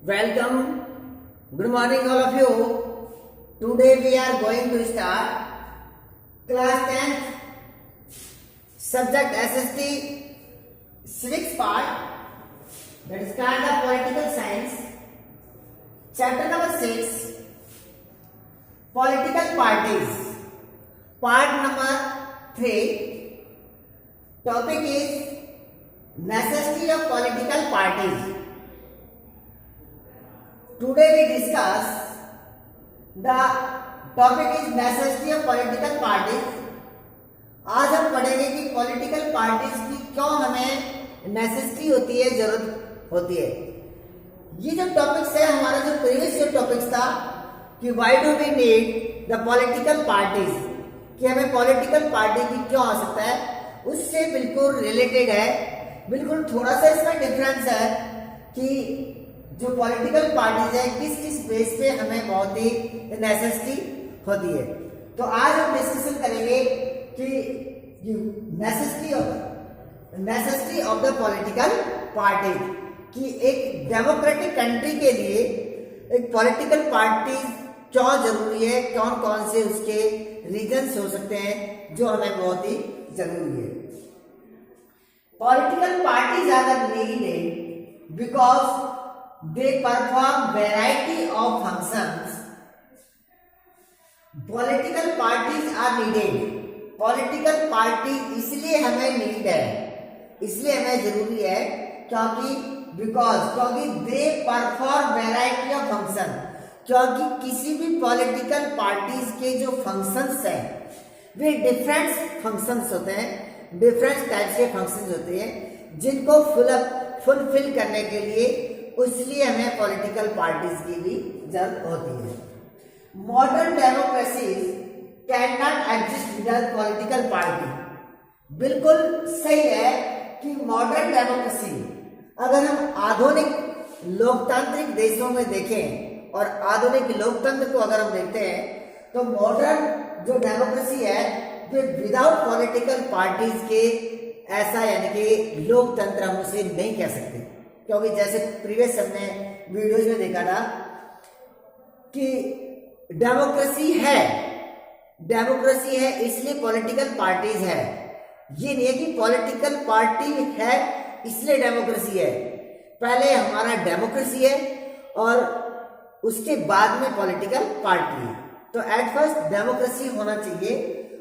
Welcome. Good morning, all of you. Today we are going to start class 10th subject SST civics part, that is kind of political science, chapter number 6, political parties, part number 3. Topic is necessity of political parties. Today we discuss the topic is necessity of political parties. आज हम पढ़ेंगे कि political parties की क्यों हमें necessity होती है, जरूरत होती है. ये जो टॉपिक्स है, हमारा जो प्रीवियस जो टॉपिक्स था कि why do we need the political parties, कि हमें पॉलिटिकल पार्टी की क्यों आवश्यकता है, उससे बिल्कुल रिलेटेड है. बिल्कुल थोड़ा सा इसमें डिफरेंस है कि जो पॉलिटिकल पार्टीज है किस किस बेस पे हमें बहुत ही नेसेसिटी होती है. तो आज हम डिस्कशन करेंगे कि necessity of the political party, कि एक डेमोक्रेटिक कंट्री के लिए एक पॉलिटिकल पार्टी क्यों जरूरी है, कौन कौन से उसके रीजंस हो सकते हैं जो हमें बहुत ही जरूरी है. Political parties are needed because they perform variety of functions. Political parties are needed. Political party इसलिए हमें नीड है, इसलिए हमें जरूरी है क्योंकि they perform variety of function. क्योंकि किसी भी पॉलिटिकल पार्टीज के जो फंक्शंस हैं वे डिफरेंट फंक्शंस होते हैं, डिफरेंट टाइप्स के फंक्शंस होते हैं जिनको फुलफिल करने के लिए उसलिए हमें पॉलिटिकल पार्टीज की भी जरूरत होती है. Modern democracies can not exist without political party. बिल्कुल सही है कि मॉडर्न डेमोक्रेसी, अगर हम आधुनिक लोकतांत्रिक देशों में देखें और आधुनिक लोकतंत्र को अगर हम देखते हैं तो मॉडर्न जो डेमोक्रेसी है वो विदाउट पॉलिटिकल पार्टीज के ऐसा यानी कि लोकतंत्र हम उसे नहीं कह सकते. क्योंकि जैसे प्रीवियस हमने वीडियोज में देखा था कि डेमोक्रेसी है इसलिए पॉलिटिकल पार्टीज है. ये नहीं है कि पॉलिटिकल पार्टी है इसलिए डेमोक्रेसी है. पहले हमारा डेमोक्रेसी है और उसके बाद में पॉलिटिकल पार्टी है. तो एट फर्स्ट डेमोक्रेसी होना चाहिए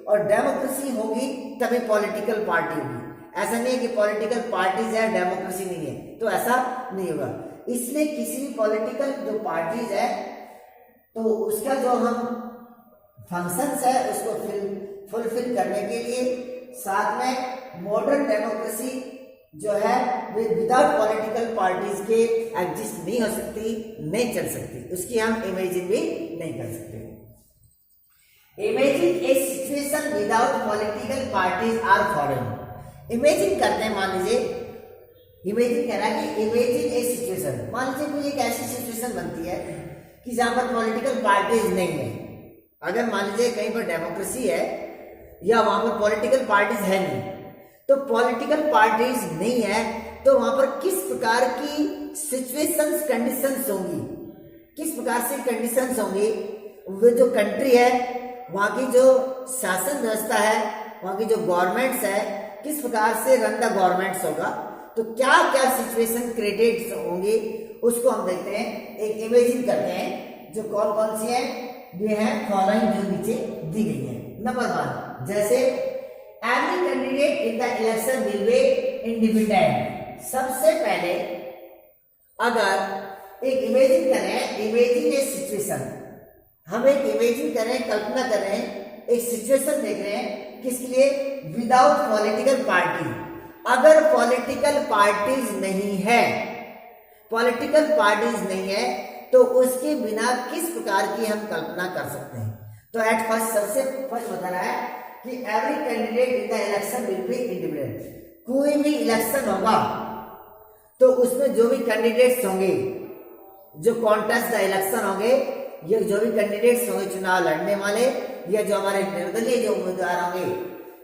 और डेमोक्रेसी होगी तभी पॉलिटिकल पार्टी होगी. ऐसा नहीं है कि पॉलिटिकल पार्टीज है डेमोक्रेसी नहीं है, तो ऐसा नहीं होगा. इसलिए किसी भी पॉलिटिकल जो पार्टीज है तो उसका जो हम फंक्शंस है उसको फुलफिल करने के लिए साथ में मॉडर्न डेमोक्रेसी जो है वो विदाउट पॉलिटिकल पार्टीज के एग्जिस्ट नहीं हो सकती, नहीं चल सकती. उसकी हम इमेजिन भी नहीं कर सकते. Imagine a situation without political parties are following. Imagine करते हैं, मान लीजिए इमेजिन कह रहा है कि इमेजिन ए सिचुएशन, मान लीजिए कोई एक ऐसी सिचुएशन बनती है कि जहां पर पॉलिटिकल पार्टीज नहीं है. अगर मान लीजिए कहीं पर डेमोक्रेसी है या वहां पर पॉलिटिकल पार्टीज है नहीं, तो पॉलिटिकल पार्टीज नहीं है तो वहां पर किस प्रकार की सिचुएशंस कंडीशंस होंगी, किस प्रकार से कंडीशंस होंगी. वो जो कंट्री है वहां की जो शासन व्यवस्था है, वहां की जो गवर्नमेंट्स है, किस प्रकार से रन द गवर्नमेंट्स होगा, तो क्या क्या सिचुएशन क्रिएटेड होंगे उसको हम देखते हैं, एक इमेजिन करते हैं. जो कौन कौन सी है वे हैं फॉलोइंग जो नीचे दी गई है. नंबर 1, जैसे every candidate in the election will be independent. सबसे पहले अगर एक इमेजिन करें, इमेजिन ए सिचुएशन, हम एक इमेजिन करें, कल्पना करें, एक सिचुएशन देख रहे हैं किसके लिए, विदाउट पॉलिटिकल पार्टी. अगर पॉलिटिकल पार्टीज नहीं है, पॉलिटिकल पार्टीज नहीं है तो उसके बिना किस प्रकार की हम कल्पना कर सकते हैं. तो एट फर्स्ट सबसे फर्स्ट बता रहा है कि every candidate in the election will be independent. कोई भी इलेक्शन होगा तो उसमें जो भी कैंडिडेट्स होंगे, जो कॉन्टेस्ट द इलेक्शन होंगे, ये जो भी कैंडिडेट्स होंगे चुनाव लड़ने वाले या जो हमारे निर्दलीय जो उम्मीदवार होंगे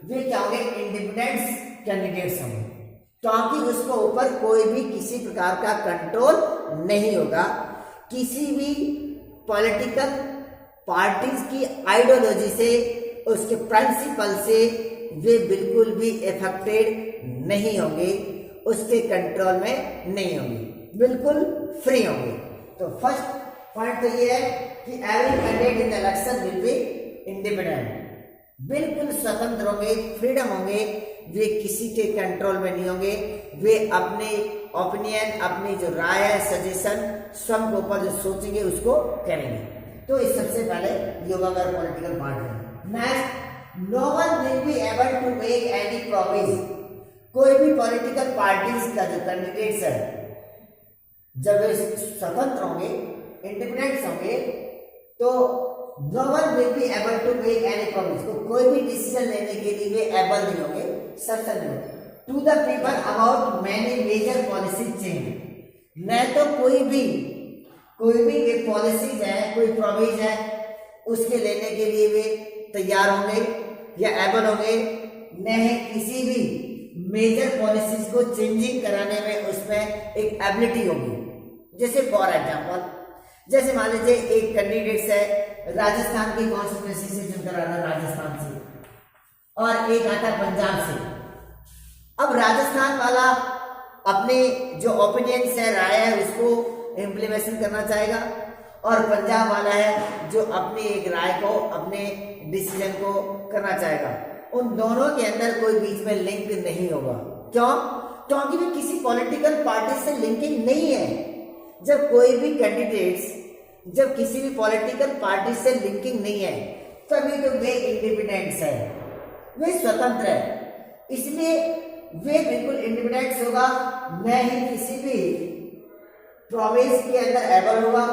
वे क्या होंगे, इंडिपेंडेंट कैंडिडेट्स होंगे. ताकि उसके ऊपर कोई भी किसी प्रकार का कंट्रोल नहीं होगा। किसी भी पॉलिटिकल पार्टीज की आइडियोलॉजी से, उसके प्रिंसिपल से वे बिल्कुल भी इफेक्टेड नहीं होंगे, उसके कंट्रोल में नहीं होंगे, बिल्कुल फ्री होंगे। तो फर्स्ट पॉइंट तो ये है कि every candidate in the election will be independent, बिल्कुल स्वतंत्र होंगे, फ्रीडम होंगे, वे किसी के कंट्रोल में नहीं होंगे, वे अपने ओपिनियन, अपनी जो राय है, सजेशन स्वयं के ऊपर जो सोचेंगे उसको करेंगे। तो इस सबसे पहले योगा का पॉलिटिकल पार्ट है। Next, no one will be able to make any promise, कोई भी पॉलिटिकल पार्टीज का जो कैंडिडेट्स है जब वे स्वतंत्र होंगे, इंडिपेंडेंट होंगे, तो no one will be able to make any promise, तो कोई भी डिसीजन लेने के लिए वे एबल नहीं होंगे, सक्षम नहीं होंगे to the people about many major policy change, न तो कोई भी वे पॉलिसीज है, कोई प्रोविज है, उसके लेने के लिए वे तैयार होंगे या एबल होंगे, न है किसी भी मेजर पॉलिसीज को चेंजिंग कराने में उसमें एक एबिलिटी होगी। जैसे फॉर एग्जांपल, जैसे मान लीजिए एक कैंडिडेट है राजस्थान की कॉन्स्टिट्यूंसी से चुनकर आ रहा, राजस्थान से, और एक आता पंजाब से। अब राजस्थान वाला अपने जो ओपिनियंस है, राय है, उसको इम्प्लीमेशन करना चाहेगा, और पंजाब वाला है जो अपनी एक राय को, अपने डिसीजन को करना चाहेगा। उन दोनों के अंदर कोई बीच में लिंक नहीं होगा। क्यों? क्योंकि वे किसी पॉलिटिकल पार्टी से लिंकिंग नहीं है। जब कोई भी कैंडिडेट्स, जब किसी भी पॉलिटिकल पार्टी से लिंकिंग नहीं है, तभी तो वे इंडिपेंडेंट्स है, वे स्वतंत्र है, इसलिए वे बिल्कुल इंडिपेंडेंट्स होगा, न ही किसी भी प्रॉमिस के अंदर एबल होगा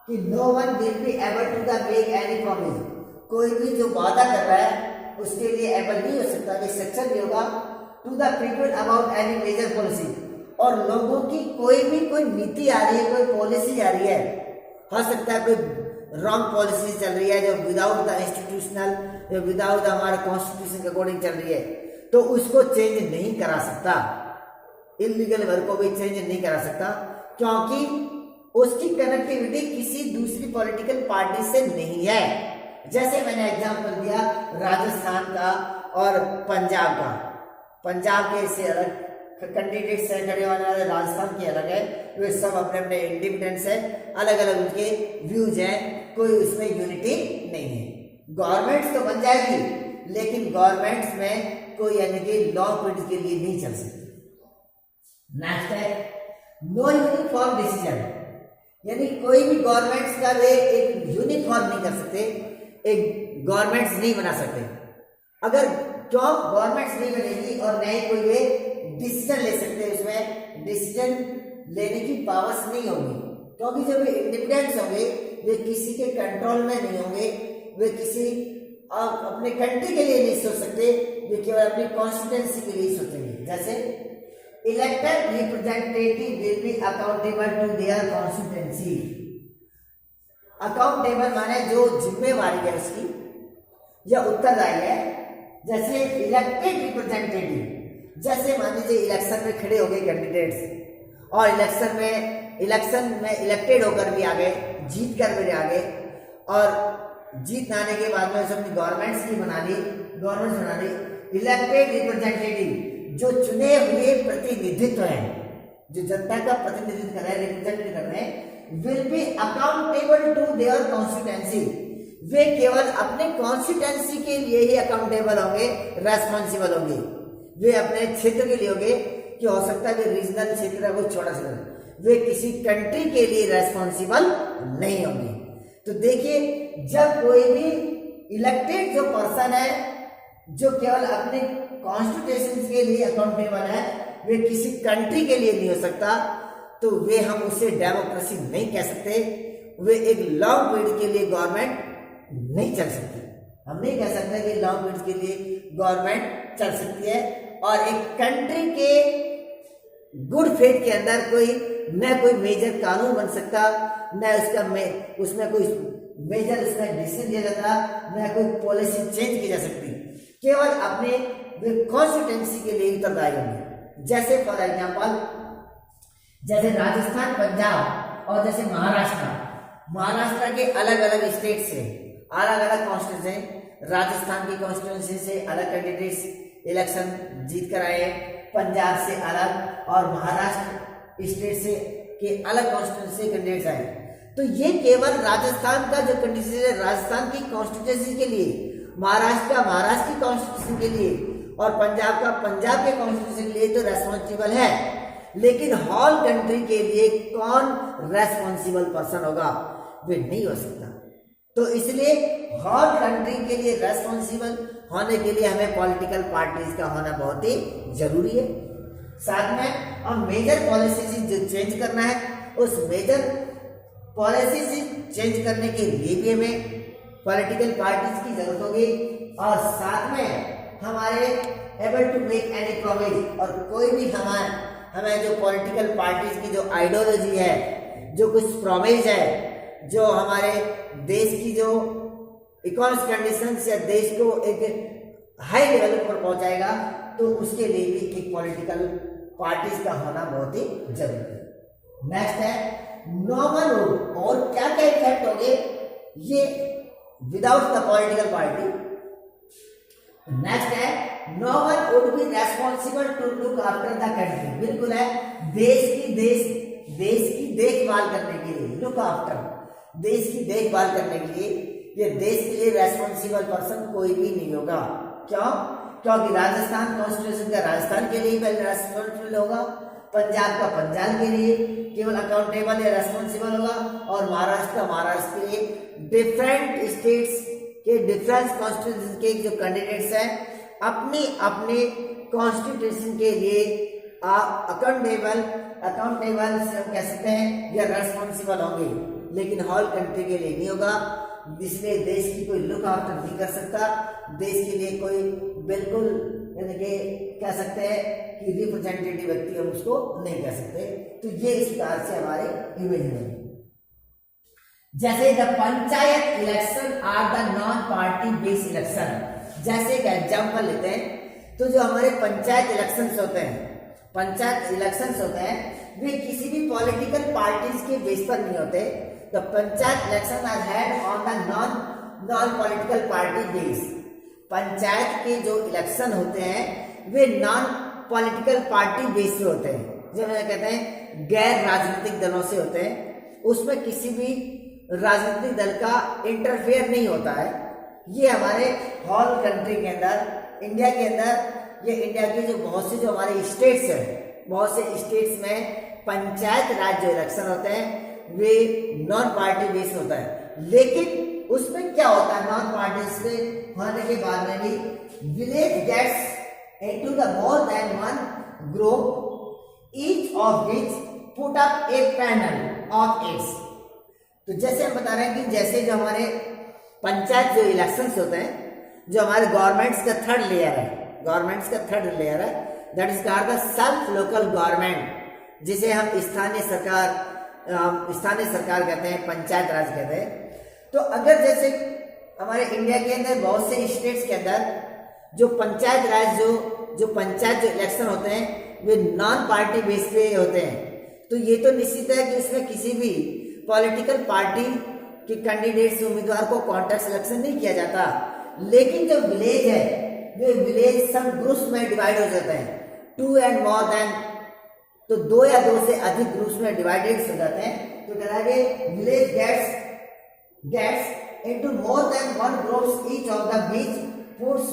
कि no one will be able to the make any promise, कोई भी जो वादा कर रहा है उसके लिए एबल नहीं हो सकता, वे सक्षम नहीं होगा to the people about any major policy, और लोगों की कोई नीति आ रही है, कोई पॉलिसी आ रही है, हो सकता है कोई रॉन्ग पॉलिसी चल रही है जो विदाउट द इंस्टीट्यूशनल, जो विदाउट हमारे कॉन्स्टिट्यूशन के अकॉर्डिंग चल रही है, तो उसको चेंज नहीं करा सकता, इलीगल वर्क को भी चेंज नहीं करा सकता, क्योंकि उसकी कनेक्टिविटी किसी दूसरी पॉलिटिकल पार्टी से नहीं है। जैसे मैंने एग्जांपल दिया राजस्थान का और पंजाब का, पंजाब के से अलग कैंडिडेट्स है खड़े होने वाले, राजस्थान के अलग है, वे सब अपने अपने इंडिपेंडेंस है, अलग अलग उनके व्यूज हैं, कोई उसमें यूनिटी नहीं है। गवर्नमेंट्स तो बन जाएगी, लेकिन गवर्नमेंट्स में कोई यानी कि लॉ पीरियड के लिए नहीं चल सकती। नेक्स्ट है नो यूनिफॉर्म डिसीजन, यानी कोई भी गवर्नमेंट्स का वे एक यूनिफॉर्म नहीं कर सकते, एक गवर्नमेंट्स नहीं बना सकते। अगर क्यों गवर्नमेंट्स नहीं बनेगी और नए कोई वे डिसीजन ले सकते, उसमें डिसीजन लेने की पावर्स नहीं होगी, क्योंकि जब वे इंडिपेंडेंट होंगे, वे किसी के कंट्रोल में नहीं होंगे, वे किसी अपने कंट्री के लिए नहीं सोच सकते, वे केवल अपनी कॉन्स्टिट्यूंसी के लिए सोचेंगे। जैसे elected representative will be accountable to their constituency, accountable माने जो जिम्मेवारी है उसकी या उत्तरदायी है। जैसे इलेक्टेड रिप्रेजेंटेटिव, जैसे मान लीजिए इलेक्शन में खड़े हो गए कैंडिडेट्स और इलेक्शन में इलेक्टेड होकर भी आ गए, जीत कर भी आ गए, और जीत आने के बाद में उसने अपनी गवर्नमेंट्स की बना ली। इलेक्टेड रिप्रेजेंटेटिव जो चुने हुए प्रतिनिधित्व है, जो जनता का प्रतिनिधित्व कर रहे हैं, रिप्रेजेंट कर रहे हैं, will be accountable to their constituency, वे केवल अपने कॉन्स्टिट्यूएंसी के लिए ही अकाउंटेबल होंगे, रेस्पॉन्सिबल होंगे, वे अपने क्षेत्र के लिए होंगे, कि हो सकता है वे रीजनल क्षेत्र है, वो छोटा सा, वे किसी कंट्री के लिए रेस्पॉन्सिबल नहीं होंगे। तो देखिए, जब कोई भी इलेक्टेड जो पर्सन है जो केवल अपने कॉन्स्टिट्यूशन के लिए अकाउंटेबल है, वे किसी कंट्री के लिए नहीं हो सकता, तो वे हम उसे डेमोक्रेसी नहीं कह सकते, वे एक लॉन्ग पीरियड के लिए गवर्नमेंट नहीं चल सकती। हम नहीं कह सकते कि लॉन्ग पीरियड के लिए गवर्नमेंट चल सकती है, और एक कंट्री के गुड फेथ के अंदर न कोई मेजर कानून बन सकता, न उसमें कोई मेजर डिसीजन लिया जाता, न कोई पॉलिसी चेंज की जा सकती, केवल अपने कॉन्स्टिट्यूएंसी के लिए उत्तरदायी होंगे। जैसे फॉर एग्जाम्पल जैसे राजस्थान, पंजाब और जैसे महाराष्ट्र के अलग अलग स्टेट से अलग अलग कॉन्स्टिट्यूंसी, राजस्थान की कॉन्स्टिट्यूंसी से अलग कैंडिडेट्स इलेक्शन जीत कर आए, पंजाब से अलग और महाराष्ट्र स्टेट से के अलग कॉन्स्टिट्यूंसी कैंडिडेट्स आए। तो ये केवल राजस्थान का जो कंडीशन है राजस्थान की कॉन्स्टिट्यूंसी के लिए, महाराष्ट्र का महाराष्ट्र की कॉन्स्टिट्यूशन के लिए और पंजाब का पंजाब के कॉन्स्टिट्यूशन के लिए तो रेस्पॉन्सिबल है, लेकिन होल कंट्री के लिए कौन रेस्पॉन्सिबल पर्सन होगा, वे नहीं हो सकता। तो इसलिए होल कंट्री के लिए रेस्पॉन्सिबल होने के लिए हमें पॉलिटिकल पार्टीज का होना बहुत ही जरूरी है। साथ में हम मेजर पॉलिसीज जो चेंज करना है, उस मेजर पॉलिसीज चेंज करने के लिए भी हमें पॉलिटिकल पार्टीज की जरूरत होगी और साथ में हमारे able to make any promise, और कोई भी हमें जो पॉलिटिकल पार्टीज की जो आइडियोलॉजी है, जो कुछ प्रॉमिस है, जो हमारे देश की जो इकोनॉमिक कंडीशंस या देश को एक हाई लेवल पर पहुंचाएगा, तो उसके लिए भी एक पॉलिटिकल पार्टीज का होना बहुत ही जरूरी है। नेक्स्ट है नॉर्मल रूल, और क्या क्या इफेक्ट होंगे ये without the political party. Next है no one would be responsible to look after the country, बिल्कुल है, देश की देखभाल करने के लिए, लुक आफ्टर, देश की देखभाल करने के लिए ये देश के लिए रेस्पॉन्सिबल पर्सन कोई भी नहीं होगा। क्यों? क्योंकि राजस्थान कॉन्स्टिट्यूशन का राजस्थान के लिए पहले रेस्पॉन्सिबल होगा, पंजाब का पंजाब के लिए केवल अकाउंटेबल या रेस्पॉन्सिबल होगा, और महाराष्ट्र का महाराष्ट्र के लिए डिफरेंट स्टेट्स के डिफरेंट कॉन्स्टिट्यूशन के जो कैंडिडेट्स हैं अपनी अपने कॉन्स्टिट्यूशन के लिए अकाउंटेबल से हम कह सकते हैं या रेस्पॉन्सिबल होंगे, लेकिन होल कंट्री के लिए नहीं होगा। इसलिए देश की कोई लुक आफ्टर नहीं कर सकता, देश के लिए कोई बिल्कुल यानी कि कह सकते हैं कि रिप्रेजेंटेटिव व्यक्ति हम उसको नहीं कह सकते। तो ये इस प्रकार से हमारे इमेज में जैसे the panchayat election are the non party based election, जैसे एक एग्जाम्पल लेते हैं, तो जो हमारे पंचायत इलेक्शंस होते हैं वे किसी भी पॉलिटिकल पार्टीज के बेस पर नहीं होते। The panchayat election are head on the non political party base, panchayat के जो इलेक्शन होते हैं वे नॉन पॉलिटिकल पार्टी बेस पे होते हैं, जो कहते हैं गैर राजनीतिक दलों से होते हैं, उसमें किसी भी राजनीतिक दल का इंटरफेयर नहीं होता है। ये हमारे होल कंट्री के अंदर, इंडिया के अंदर, ये इंडिया के जो बहुत से जो हमारे स्टेट्स हैं, बहुत से स्टेट्स में पंचायत राज जो इलेक्शन होते हैं वे नॉन पार्टी बेस होता है। लेकिन उसमें क्या होता है, नॉन पार्टी से होने के बाद में भी village gets into the more than one group, each of which put up a panel of its. तो जैसे हम बता रहे हैं कि जैसे जो हमारे पंचायत जो इलेक्शंस होते हैं, जो हमारे गवर्नमेंट्स का थर्ड लेयर है, that is called the self local government, जिसे हम स्थानीय सरकार कहते हैं, पंचायत राज कहते हैं। तो अगर जैसे हमारे इंडिया के अंदर बहुत से स्टेट्स के अंदर जो पंचायत राज जो पंचायत जो इलेक्शन होते हैं वे नॉन पार्टी बेस पे होते हैं, तो ये तो निश्चित है कि उसमें किसी भी पॉलिटिकल पार्टी के कैंडिडेट्स उम्मीदवार को कॉन्टेस्ट इलेक्शन नहीं किया जाता। लेकिन जो विलेज है वे विलेज सब ग्रुप्स में डिवाइड हो जाते हैं, 2 and more than, तो 2 या 2 से अधिक ग्रुप्स में डिवाइडेड हो जाते हैं। तो कहेंगे village gets into more than one groups, each of the which puts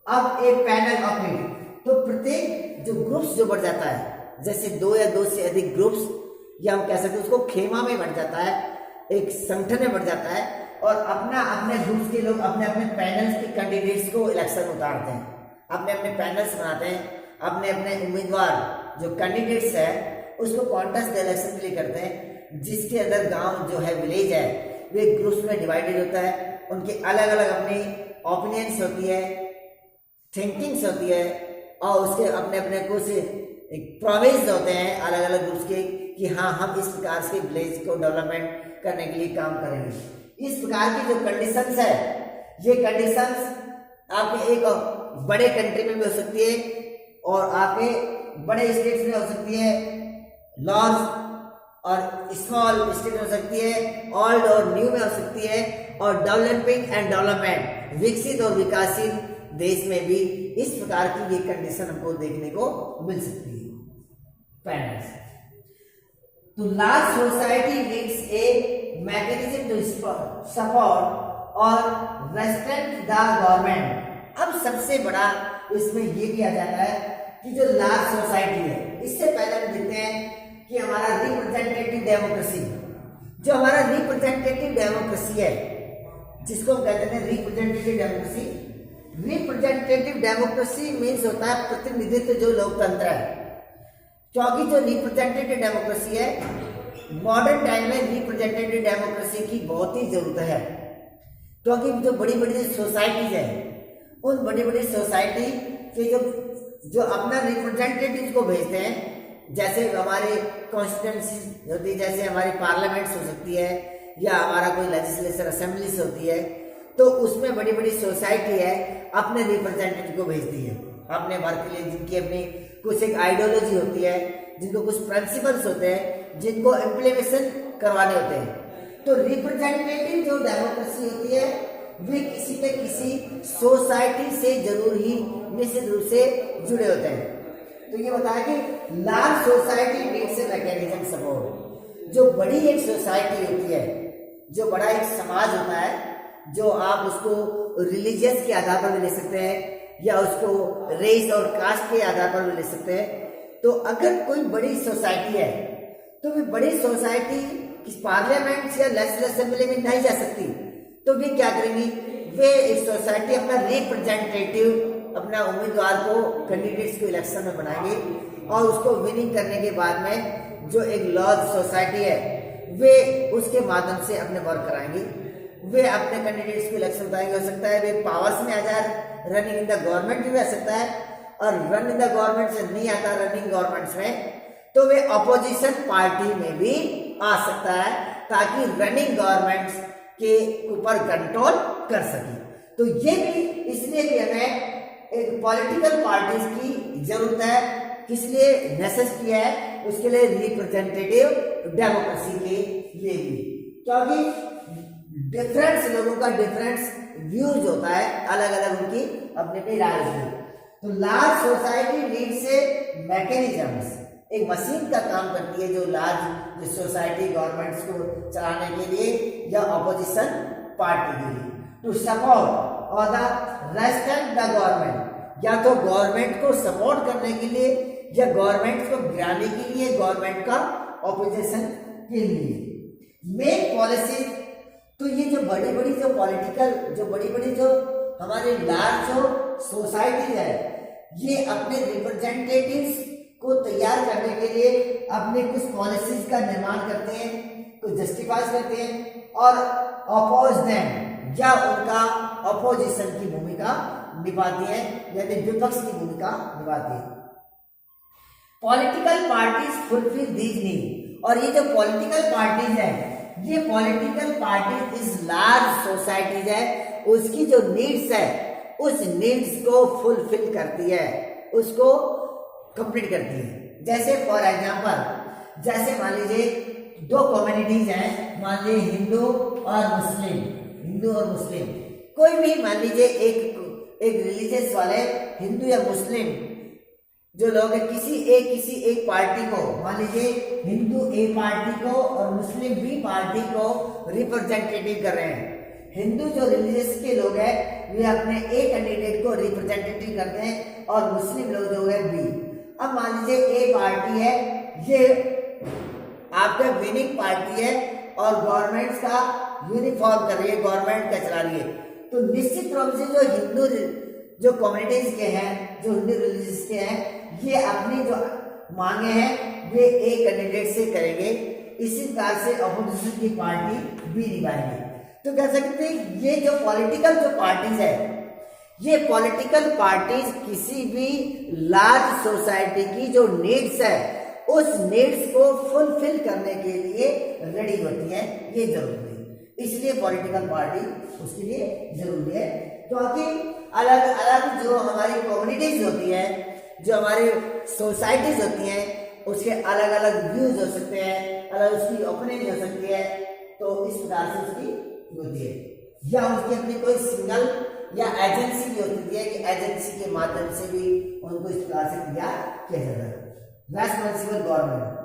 up a panel of it. तो प्रत्येक जो ग्रुप्स जो बढ़ जाता है, जैसे 2 या 2 से अधिक ग्रुप्स, या हम कह सकते हैं उसको खेमा में बढ़ जाता है, एक संगठन में बढ़ जाता है, और अपने ग्रुप्स के लोग अपने अपने पैनल्स के कैंडिडेट्स को इलेक्शन उतारते हैं, अपने अपने पैनल्स बनाते हैं, अपने अपने उम्मीदवार जो कैंडिडेट्स है उसको कॉन्टेस्ट इलेक्शन के लिए करते हैं, जिसके अंदर गांव जो है, विलेज है, वे ग्रुप्स में डिवाइडेड होता है, उनके अलग अलग अपनी ओपिनियंस होती है, थिंकिंग्स होती है, और उसके अपने अपने कुछ एक प्रोविजन होते हैं अलग अलग ग्रुप्स के कि हाँ हम इस प्रकार से विलेज को डेवलपमेंट करने के लिए काम करेंगे। इस प्रकार की जो कंडीशंस है, ये कंडीशंस आपके एक बड़े कंट्री में भी हो सकती है और आपके बड़े स्टेट्स में हो सकती है लार्ज, और स्मॉल स्टेट हो सकती है ओल्ड और न्यू में हो सकती है, और डेवलपिंग एंड डेवलपमेंट विकसित और विकासशील देश में भी इस प्रकार की ये कंडीशन हमको देखने को मिल सकती है। पैनल्स, तो large society needs a mechanism to support और रेस्ट्रिक्ट द गवर्नमेंट। अब सबसे बड़ा इसमें ये भी आ जाता है कि जो लार्ज सोसाइटी है, इससे पहले हम देखते हैं कि हमारा रिप्रेजेंटेटिव डेमोक्रेसी, जो हमारा रिप्रेजेंटेटिव डेमोक्रेसी है, जिसको हम कहते हैं representative democracy. Representative democracy means होता है प्रतिनिधित्व जो लोकतंत्र है, क्योंकि जो रिप्रेजेंटेटिव डेमोक्रेसी है मॉडर्न टाइम में रिप्रेजेंटेटिव डेमोक्रेसी की बहुत ही जरूरत है, क्योंकि जो बड़ी बड़ी सोसाइटीज है उन बड़ी बड़ी सोसाइटी के जो अपना रिप्रेजेंटेटिव को भेजते हैं, जैसे हमारे कॉन्स्टिट्यूंसी होती है, जैसे हमारी पार्लियामेंट्स हो सकती है या हमारा कोई लेजिस्लेचर असेंबलीज होती है, तो उसमें बड़ी बड़ी सोसाइटी है अपने रिप्रेजेंटेटिव को भेजती है अपने वर्क के लिए, जिनकी अपनी कुछ एक आइडियोलॉजी होती है, जिनको कुछ प्रिंसिपल्स होते हैं, जिनको इम्प्लीमेशन करवाने होते हैं। तो रिप्रेजेंटेटिव जो डेमोक्रेसी होती है वे किसी न किसी सोसाइटी से जरूर ही निश्चित रूप से जुड़े होते हैं। तो ये बताया कि large society needs a mechanism support. जो बड़ी एक सोसाइटी होती है, जो बड़ा एक समाज होता है, जो आप उसको रिलीजियस के आधार पर भी ले सकते हैं या उसको रेस और कास्ट के आधार पर भी ले सकते हैं। तो अगर कोई बड़ी सोसाइटी है तो वे बड़ी सोसाइटी किस पार्लियामेंट या लेजिस्लेटिव असेंबली में नहीं जा सकती, तो वे क्या करेंगी, वे एक सोसाइटी अपना रिप्रेजेंटेटिव अपना उम्मीदवार को कैंडिडेट्स को इलेक्शन में बनाएंगे और उसको विनिंग करने के बाद में जो एक लार्ज सोसाइटी है वे उसके माध्यम से अपने वर्क कराएंगे। वे अपने कैंडिडेट्स को इलेक्शन बताएंगे। हो सकता है वे पावर्स में आ जाए, रनिंग इन द गवर्नमेंट भी आ सकता है, और रन इन द गवर्नमेंट से नहीं आता रनिंग गवर्नमेंट्स में, तो वे अपोजिशन पार्टी में भी आ सकता है ताकि रनिंग गवर्नमेंट्स के ऊपर कंट्रोल कर सके। तो ये भी इसलिए भी हमें एक पॉलिटिकल पार्टीज की जरूरत है, किस लिए नेसेसिटी है, उसके लिए रिप्रेजेंटेटिव डेमोक्रेसी के लिए भी, क्योंकि डिफरेंस लोगों का डिफरेंस व्यूज होता है, अलग अलग उनकी अपनी अपनी राय होती है। तो लार्ज सोसाइटी नीड्स ए मैकेनिज्म्स, एक मशीन का काम करती है जो लार्ज सोसाइटी गवर्नमेंट्स को चलाने के लिए या अपोजिशन पार्टी के लिए, टू सपोर्ट और द रेस्ट्रिक्ट द गवर्नमेंट, या तो गवर्नमेंट को सपोर्ट करने के लिए या गवर्नमेंट को गिराने के लिए, गवर्नमेंट का ऑपोजिशन के लिए। मेक पॉलिसी, तो ये जो बड़ी बड़ी जो पॉलिटिकल जो बड़ी बड़ी जो हमारे लार्ज जो सोसाइटीज है, ये अपने रिप्रेजेंटेटिव्स को तैयार करने के लिए अपने कुछ पॉलिसीज का निर्माण करते हैं, कुछ जस्टिफाई करते हैं और अपोज देम या उनका अपोजिशन की भूमिका निभाती है, यानी विपक्ष की भूमिका निभाती है। Political parties fulfil these need, और ये जो पॉलिटिकल पार्टीज है, ये पॉलिटिकल पार्टीज इस लार्ज सोसाइटीज है, उसकी जो नीड्स है उस नीड्स को फुलफिल करती है, उसको कंप्लीट करती है। जैसे फॉर एग्जांपल, जैसे मान लीजिए दो कम्युनिटीज हैं, मान लीजिए हिंदू और मुस्लिम, हिंदू और मुस्लिम, कोई भी मान लीजिए एक रिलीजियस वाले हिंदू या मुस्लिम जो लोग हैं, किसी एक पार्टी को, मान लीजिए हिंदू ए पार्टी को और मुस्लिम बी पार्टी को रिप्रेजेंटेटिव कर रहे हैं। हिंदू जो रिलीजियस के लोग हैं वे अपने ए कैंडिडेट को रिप्रेजेंटेटिव करते हैं और मुस्लिम लोग जो है बी। अब मान लीजिए ए पार्टी है, ये आपका विनिंग पार्टी है और गवर्नमेंट का यूनिफॉर्म कर रही है, गवर्नमेंट का चला रही है, तो निश्चित रूप से जो हिंदू जो कम्युनिटीज के हैं, जो हिंदू रिलीजियस के हैं, ये अपनी जो मांगे हैं वे ए कैंडिडेट से करेंगे, इसी प्रकार से अपोजिशन की पार्टी भी निभाएंगे। तो कह सकते हैं ये जो पॉलिटिकल जो पार्टीज है, ये पॉलिटिकल पार्टीज किसी भी लार्ज सोसाइटी की जो नीड्स है उस नीड्स को फुलफिल करने के लिए रेडी होती है, ये जरूरी है। इसलिए पॉलिटिकल पार्टी उसके लिए जरूरी है, क्योंकि अलग अलग जो हमारी कम्युनिटीज होती है, जो हमारे सोसाइटीज होती हैं उसके अलग अलग व्यूज हो सकते हैं, अलग उसकी ओपिनियन हो सकती है, तो इस प्रकार से उसकी होती है। या उसकी अपनी कोई सिंगल या एजेंसी भी होती है कि एजेंसी के माध्यम से भी उनको इस प्रकार से तैयार किया जाता है। Responsible government.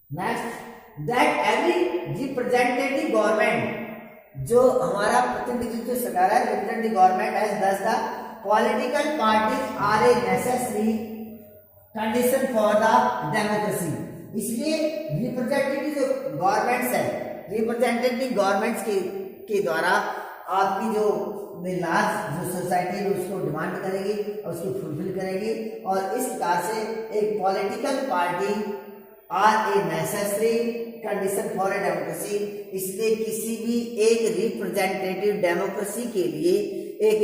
Next, that every representative government, जो हमारा प्रतिनिधित्व सरकार है, representative government as thus the political parties are a necessary condition for the democracy. इसलिए रिप्रेजेंटेटिव जो गवर्नमेंट्स है, रिप्रेजेंटेटिव गवर्नमेंट्स के द्वारा आपकी जो लार्ज जो सोसाइटी है उसको डिमांड करेगी और उसको फुलफिल करेगी, और इस प्रकार से एक political party are a necessary condition for a democracy. इसलिए किसी भी एक रिप्रेजेंटेटिव डेमोक्रेसी के लिए एक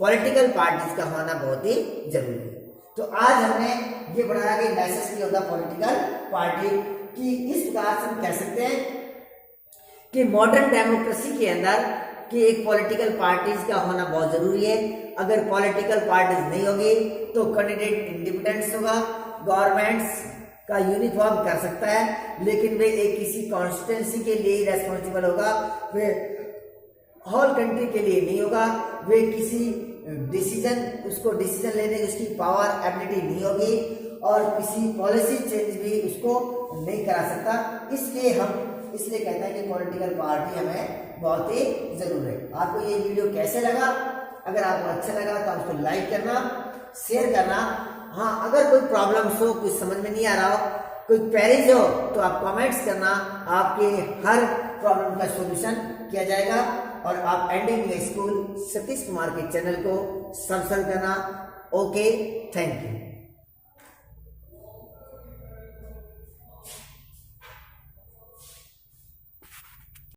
पॉलिटिकल पार्टीज का होना बहुत ही जरूरी है। तो आज हमने ये बढ़ाया कि necessary of the political party की, इस प्रकार से हम कह सकते हैं कि मॉडर्न डेमोक्रेसी के अंदर कि एक पॉलिटिकल पार्टीज का होना बहुत जरूरी है। अगर पॉलिटिकल पार्टीज नहीं होगी तो कैंडिडेट इंडिपेंडेंस होगा, गवर्नमेंट्स का यूनिफॉर्म कर सकता है, लेकिन वे एक किसी कॉन्स्टिट्यूंसी के लिए रेस्पॉन्सिबल होगा, वे होल कंट्री के लिए नहीं होगा, वे किसी उसको डिसीजन लेने की उसकी पावर एबिलिटी नहीं होगी, और किसी पॉलिसी चेंज भी उसको नहीं करा सकता। इसलिए कहते हैं कि पॉलिटिकल पार्टी हमें बहुत ही जरूरी है। आपको ये वीडियो कैसे लगा? अगर आपको अच्छा लगा तो आप उसको लाइक करना, शेयर करना। हाँ, अगर कोई प्रॉब्लम्स हो, कुछ समझ में नहीं आ रहा हो, कोई क्वेरीज हो, तो आप कमेंट्स करना, आपके हर प्रॉब्लम का सॉल्यूशन किया जाएगा। और आप and English school Satish Kumar के चैनल को सब्सक्राइब करना। Okay, thank you.